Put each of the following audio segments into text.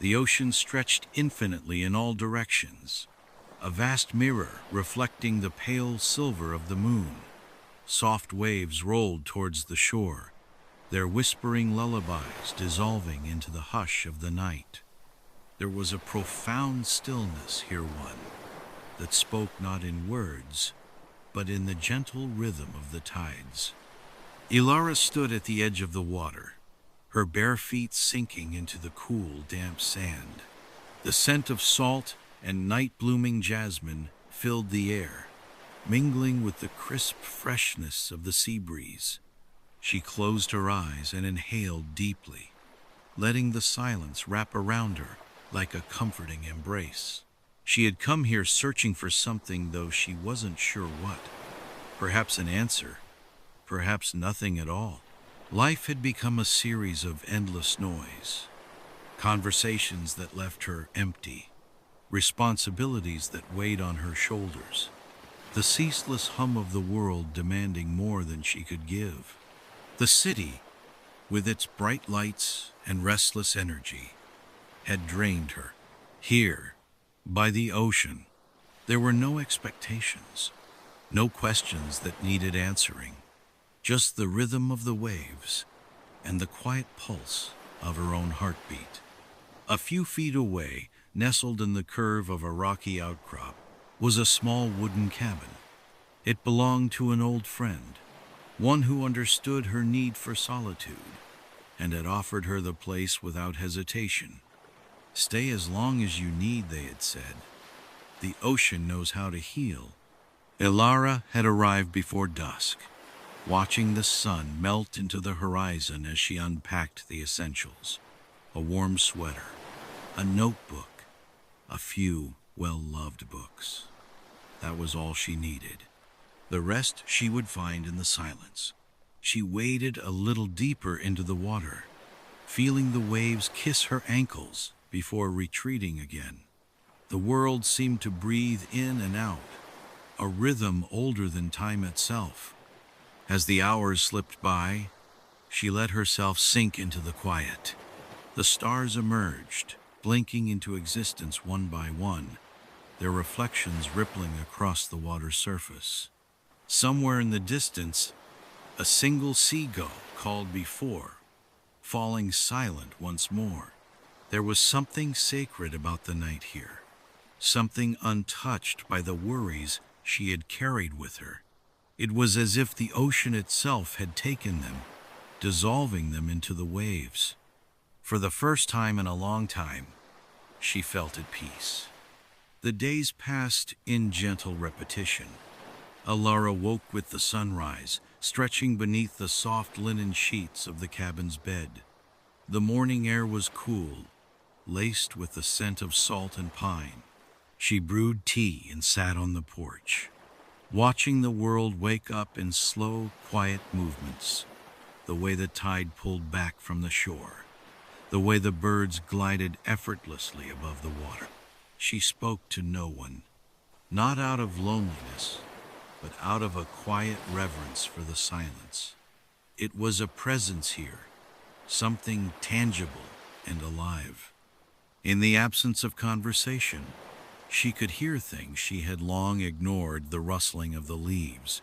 The ocean stretched infinitely in all directions, a vast mirror reflecting the pale silver of the moon. Soft waves rolled towards the shore, their whispering lullabies dissolving into the hush of the night. There was a profound stillness here, one that spoke not in words, but in the gentle rhythm of the tides. Elara stood at the edge of the water, her bare feet sinking into the cool, damp sand. The scent of salt and night-blooming jasmine filled the air, mingling with the crisp freshness of the sea breeze. She closed her eyes and inhaled deeply, letting the silence wrap around her like a comforting embrace. She had come here searching for something, though she wasn't sure what. Perhaps an answer, perhaps nothing at all. Life had become a series of endless noise, conversations that left her empty, responsibilities that weighed on her shoulders, the ceaseless hum of the world demanding more than she could give. The city, with its bright lights and restless energy, had drained her. Here, by the ocean, there were no expectations, no questions that needed answering, just the rhythm of the waves and the quiet pulse of her own heartbeat. A few feet away, nestled in the curve of a rocky outcrop, was a small wooden cabin. It belonged to an old friend, one who understood her need for solitude and had offered her the place without hesitation. "Stay as long as you need," they had said. "The ocean knows how to heal." Elara had arrived before dusk, watching the sun melt into the horizon as she unpacked the essentials: a warm sweater, a notebook, a few well-loved books. That was all she needed. The rest she would find in the silence. She waded a little deeper into the water, feeling the waves kiss her ankles before retreating again. The world seemed to breathe in and out, a rhythm older than time itself. As the hours slipped by, she let herself sink into the quiet. The stars emerged, blinking into existence one by one, their reflections rippling across the water's surface. Somewhere in the distance, a single seagull called before, falling silent once more. There was something sacred about the night here, something untouched by the worries she had carried with her. It was as if the ocean itself had taken them, dissolving them into the waves. For the first time in a long time, she felt at peace. The days passed in gentle repetition. Elara woke with the sunrise, stretching beneath the soft linen sheets of the cabin's bed. The morning air was cool, laced with the scent of salt and pine. She brewed tea and sat on the porch, watching the world wake up in slow, quiet movements, the way the tide pulled back from the shore, the way the birds glided effortlessly above the water. She spoke to no one, not out of loneliness, but out of a quiet reverence for the silence. It was a presence here, something tangible and alive. In the absence of conversation, she could hear things she had long ignored: the rustling of the leaves,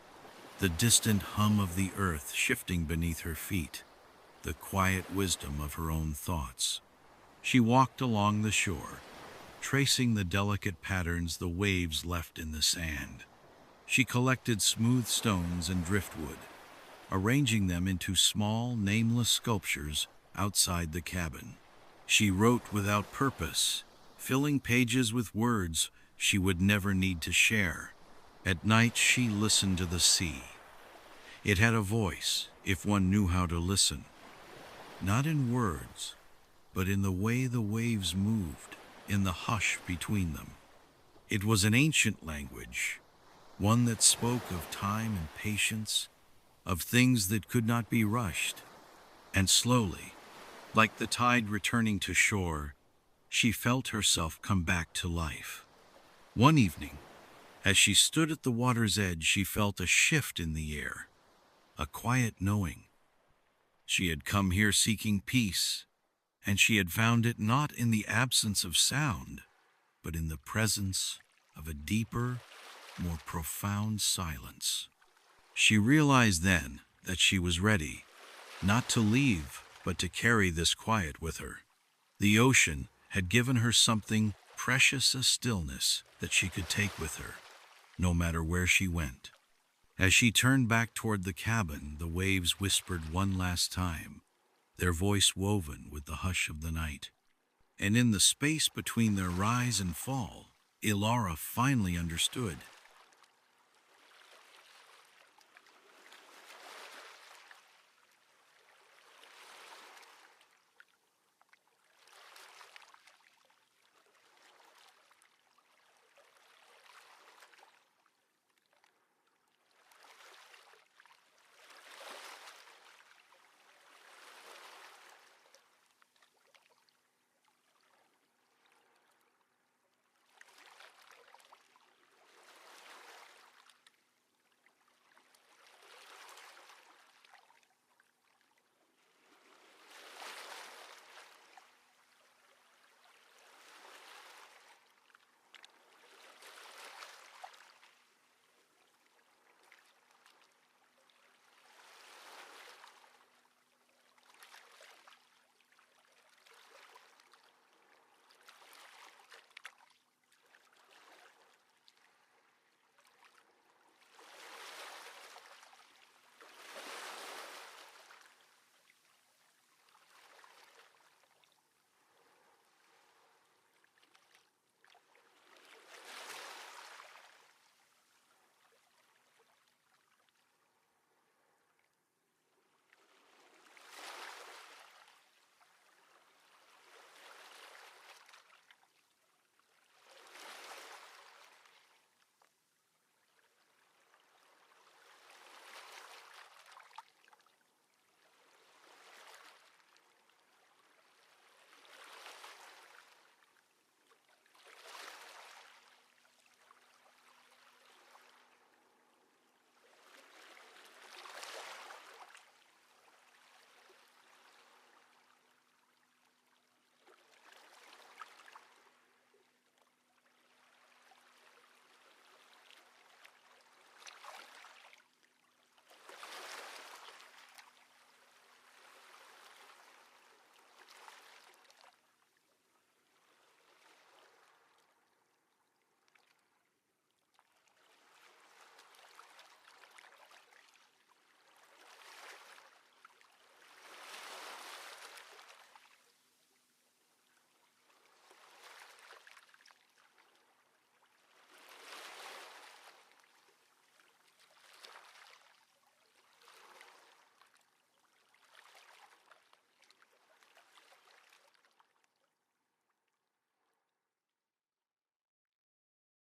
the distant hum of the earth shifting beneath her feet, the quiet wisdom of her own thoughts. She walked along the shore, tracing the delicate patterns the waves left in the sand. She collected smooth stones and driftwood, arranging them into small, nameless sculptures outside the cabin. She wrote without purpose, filling pages with words she would never need to share. At night she listened to the sea. It had a voice, if one knew how to listen. Not in words, but in the way the waves moved, in the hush between them. It was an ancient language, one that spoke of time and patience, of things that could not be rushed. And slowly, like the tide returning to shore, she felt herself come back to life. One evening, as she stood at the water's edge, she felt a shift in the air, a quiet knowing. She had come here seeking peace, and she had found it not in the absence of sound, but in the presence of a deeper, more profound silence. She realized then that she was ready, not to leave, but to carry this quiet with her. The ocean had given her something precious, a stillness that she could take with her, no matter where she went. As she turned back toward the cabin, the waves whispered one last time, their voice woven with the hush of the night. And in the space between their rise and fall, Elara finally understood.